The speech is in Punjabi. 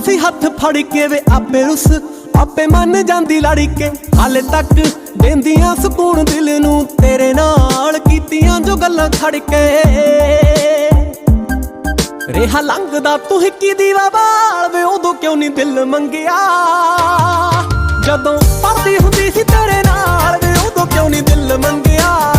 ਸੀ ਹੱਥ ਫੜ ਕੇ ਵੇ ਆਪੇ ਰੁੱਸ ਆਪੇ ਮੰਨ ਜਾਂਦੀ ਲੜ ਕੇ। ਹਾਲੇ ਤੱਕ ਦੇਂਦੀਆਂ ਸਕੂਨ ਦਿਲ ਨੂੰ ਤੇਰੇ ਨਾਲ ਕੀਤੀਆਂ ਜੋ ਗੱਲਾਂ ਖੜ ਕੇ। ਰਿਹਾ ਲੰਘਦਾ ਤੂੰ ਹਿੱਕੀ ਦੀਵਾ ਬਾਲ ਵੇ ਉਦੋਂ ਕਿਉਂ ਨਹੀਂ ਦਿਲ ਮੰਗਿਆ। ਜਦੋਂ ਪੜਦੀ ਹੁੰਦੀ ਸੀ ਤੇਰੇ ਨਾਲ ਵੇ ਉਦੋਂ ਕਿਉਂ ਨਹੀਂ ਦਿਲ ਮੰਗਿਆ।